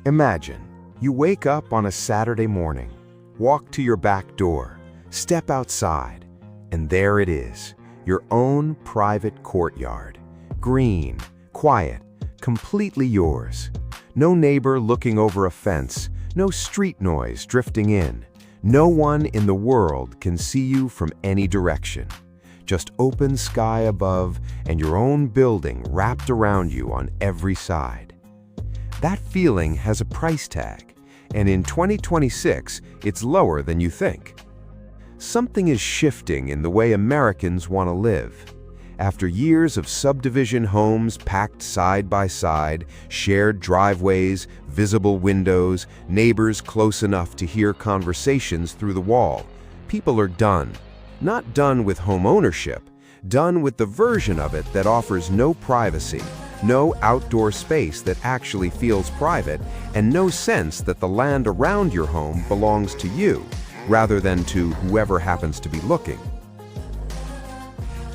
Imagine, you wake up on a Saturday morning, walk to your back door, step outside, and there it is, your own private courtyard. Green, quiet, completely yours. No neighbor looking over a fence, no street noise drifting in. No one in the world can see you from any direction. Just open sky above and your own building wrapped around you on every side. That feeling has a price tag, and in 2026, it's lower than you think. Something is shifting in the way Americans want to live. After years of subdivision homes packed side by side, shared driveways, visible windows, neighbors close enough to hear conversations through the wall, people are done. Not done with home ownership, done with the version of it that offers no privacy, no outdoor space that actually feels private, and no sense that the land around your home belongs to you, rather than to whoever happens to be looking.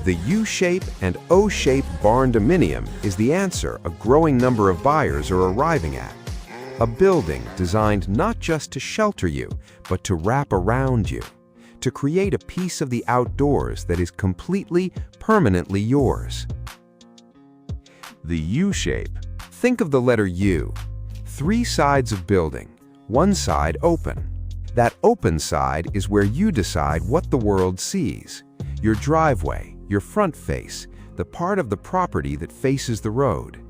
The U-shape and O-shape barndominium is the answer a growing number of buyers are arriving at. A building designed not just to shelter you, but to wrap around you, to create a piece of the outdoors that is completely, permanently yours. The U-shape. Think of the letter U. 3 sides of building, one side open. That open side is where you decide what the world sees. Your driveway, your front face, the part of the property that faces the road.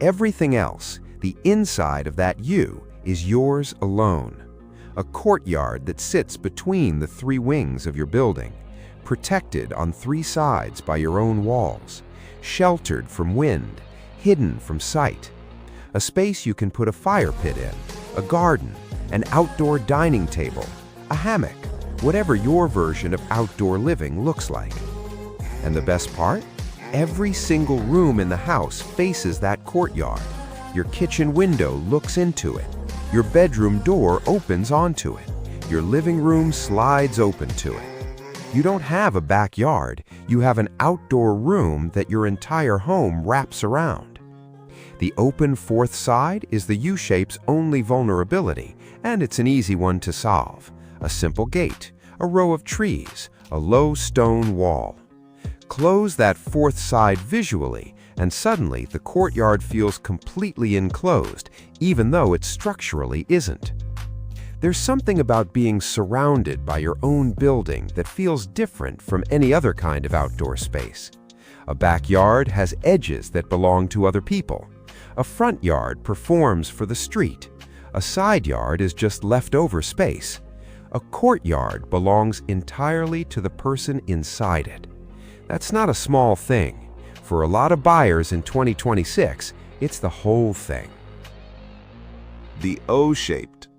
Everything else, the inside of that U, is yours alone. A courtyard that sits between the 3 wings of your building, protected on 3 sides by your own walls, sheltered from wind, hidden from sight. A space you can put a fire pit in, a garden, an outdoor dining table, a hammock, whatever your version of outdoor living looks like. And the best part? Every single room in the house faces that courtyard. Your kitchen window looks into it. Your bedroom door opens onto it. Your living room slides open to it. You don't have a backyard, you have an outdoor room that your entire home wraps around. The open 4th side is the U-shape's only vulnerability, and it's an easy one to solve. A simple gate, a row of trees, a low stone wall. Close that 4th side visually, and suddenly the courtyard feels completely enclosed, even though it structurally isn't. There's something about being surrounded by your own building that feels different from any other kind of outdoor space. A backyard has edges that belong to other people. A front yard performs for the street. A side yard is just leftover space. A courtyard belongs entirely to the person inside it. That's not a small thing. For a lot of buyers in 2026, it's the whole thing. The O-shaped.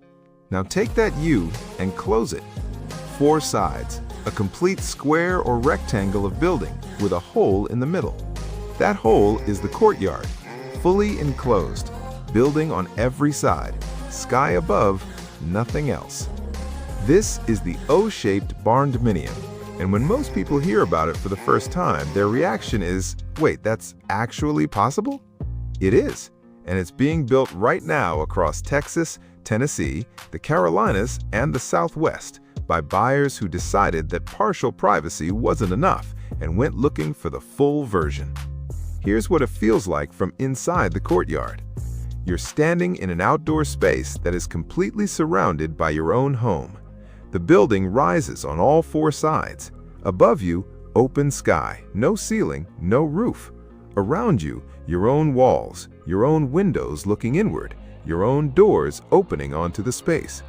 Now take that U and close it. 4 sides, a complete square or rectangle of building with a hole in the middle. That hole is the courtyard, fully enclosed, building on every side, sky above, nothing else. This is the O-shaped barndominium. And when most people hear about it for the first time, their reaction is, wait, that's actually possible? It is, and it's being built right now across Texas, Tennessee, the Carolinas, and the Southwest by buyers who decided that partial privacy wasn't enough and went looking for the full version. Here's what it feels like from inside the courtyard. You're standing in an outdoor space that is completely surrounded by your own home. The building rises on all 4 sides. Above you, open sky, no ceiling, no roof. Around you, your own walls, your own windows looking inward, your own doors opening onto the space.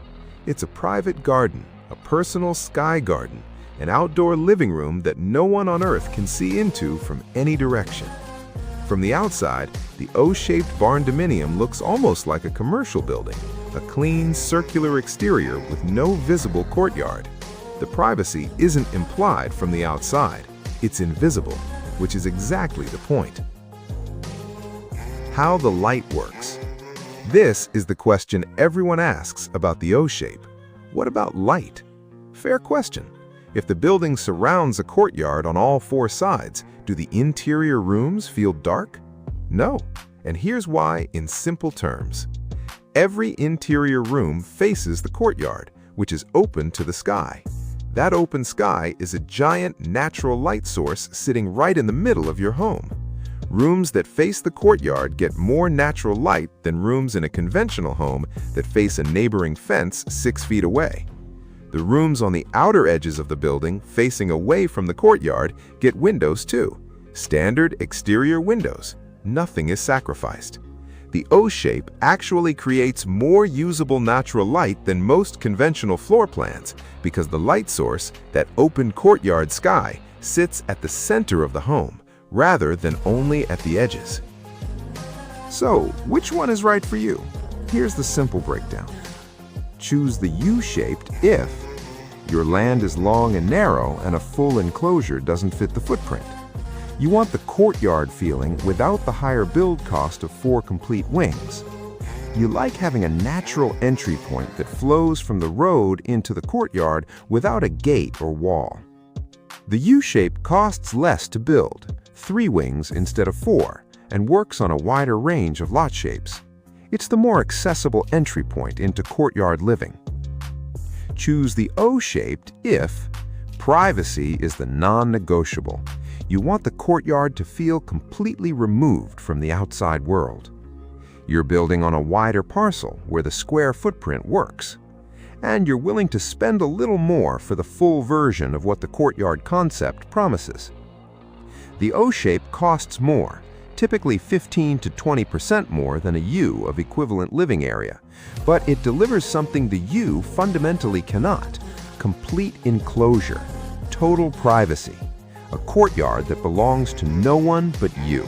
It's a private garden, a personal sky garden, an outdoor living room that no one on earth can see into from any direction. From the outside, the O-shaped barndominium looks almost like a commercial building, a clean, circular exterior with no visible courtyard. The privacy isn't implied from the outside, it's invisible, which is exactly the point. How the light works. This is the question everyone asks about the O-shape. What about light? Fair question. If the building surrounds a courtyard on all 4 sides, do the interior rooms feel dark? No. And here's why in simple terms. Every interior room faces the courtyard, which is open to the sky. That open sky is a giant natural light source sitting right in the middle of your home. Rooms that face the courtyard get more natural light than rooms in a conventional home that face a neighboring fence 6 feet away. The rooms on the outer edges of the building facing away from the courtyard get windows too. Standard exterior windows. Nothing is sacrificed. The O-shape actually creates more usable natural light than most conventional floor plans because the light source, that open courtyard sky, sits at the center of the home rather than only at the edges. So, which one is right for you? Here's the simple breakdown. Choose the U-shaped if your land is long and narrow and a full enclosure doesn't fit the footprint. You want the courtyard feeling without the higher build cost of 4 complete wings. You like having a natural entry point that flows from the road into the courtyard without a gate or wall. The U-shape costs less to build, 3 wings instead of 4, and works on a wider range of lot shapes. It's the more accessible entry point into courtyard living. Choose the O-shaped if privacy is the non-negotiable. You want the courtyard to feel completely removed from the outside world. You're building on a wider parcel where the square footprint works. And you're willing to spend a little more for the full version of what the courtyard concept promises. The O-shape costs more, typically 15 to 20% more than a U of equivalent living area, but it delivers something the U fundamentally cannot: complete enclosure, total privacy. A courtyard that belongs to no one but you.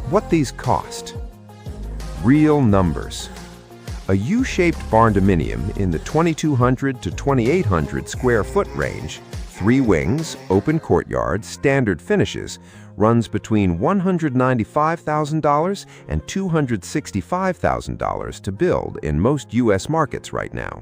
What these cost? Real numbers. A U-shaped barndominium in the 2,200 to 2,800 square foot range, 3 wings, open courtyard, standard finishes, runs between $195,000 and $265,000 to build in most U.S. markets right now.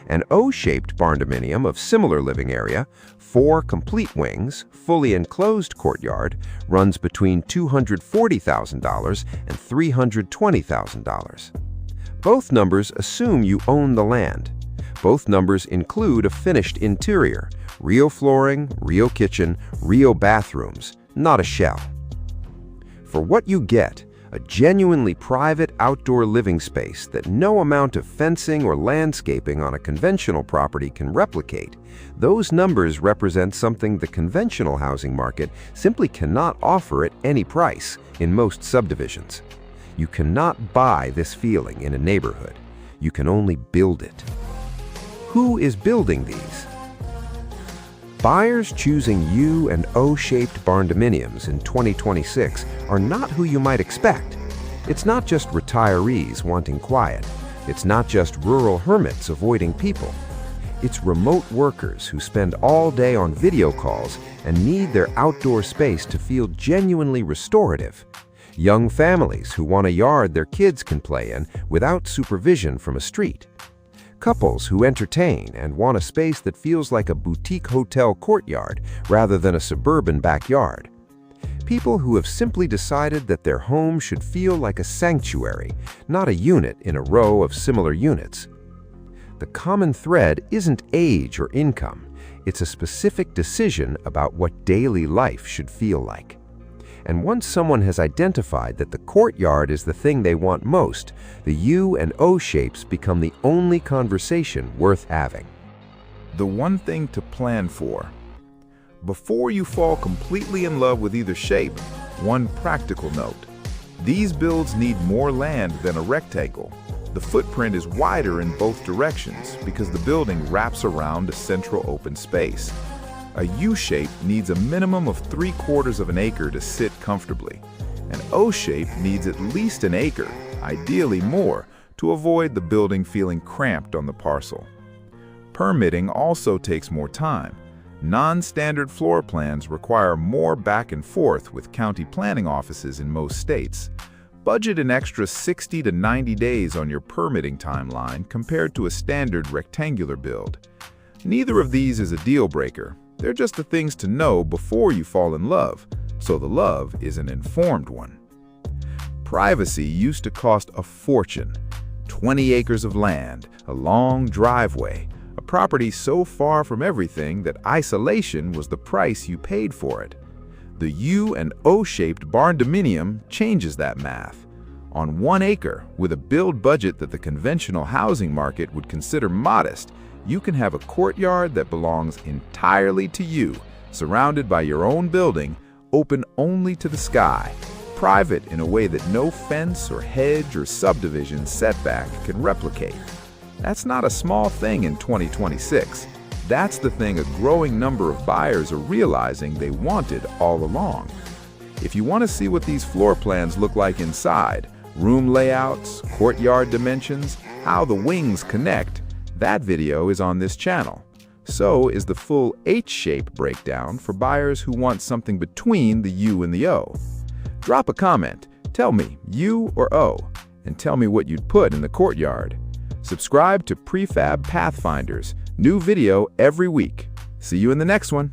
An O-shaped barndominium of similar living area, 4 complete wings, fully enclosed courtyard, runs between $240,000 and $320,000. Both numbers assume you own the land. Both numbers include a finished interior, real flooring, real kitchen, real bathrooms, not a shell. For what you get, a genuinely private outdoor living space that no amount of fencing or landscaping on a conventional property can replicate, those numbers represent something the conventional housing market simply cannot offer at any price in most subdivisions. You cannot buy this feeling in a neighborhood. You can only build it. Who is building these? Buyers choosing U and O-shaped barndominiums in 2026 are not who you might expect. It's not just retirees wanting quiet. It's not just rural hermits avoiding people. It's remote workers who spend all day on video calls and need their outdoor space to feel genuinely restorative. Young families who want a yard their kids can play in without supervision from a street. Couples who entertain and want a space that feels like a boutique hotel courtyard rather than a suburban backyard. People who have simply decided that their home should feel like a sanctuary, not a unit in a row of similar units. The common thread isn't age or income. It's a specific decision about what daily life should feel like. And once someone has identified that the courtyard is the thing they want most, the U and O shapes become the only conversation worth having. The one thing to plan for. Before you fall completely in love with either shape, one practical note. These builds need more land than a rectangle. The footprint is wider in both directions because the building wraps around a central open space. A U-shape needs a minimum of 3/4 of an acre to sit comfortably. An O-shape needs at least an acre, ideally more, to avoid the building feeling cramped on the parcel. Permitting also takes more time. Non-standard floor plans require more back and forth with county planning offices in most states. Budget an extra 60 to 90 days on your permitting timeline compared to a standard rectangular build. Neither of these is a deal breaker. They're just the things to know before you fall in love, so the love is an informed one. Privacy used to cost a fortune. 20 acres of land, a long driveway, a property so far from everything that isolation was the price you paid for it. The U and O-shaped barndominium changes that math. On 1 acre, with a build budget that the conventional housing market would consider modest, you can have a courtyard that belongs entirely to you, surrounded by your own building, open only to the sky, private in a way that no fence or hedge or subdivision setback can replicate. That's not a small thing in 2026. That's the thing a growing number of buyers are realizing they wanted all along. If you want to see what these floor plans look like inside, room layouts, courtyard dimensions, how the wings connect, that video is on this channel. So is the full H-shape breakdown for buyers who want something between the U and the O. Drop a comment, tell me U or O, and tell me what you'd put in the courtyard. Subscribe to Prefab Pathfinders, new video every week. See you in the next one.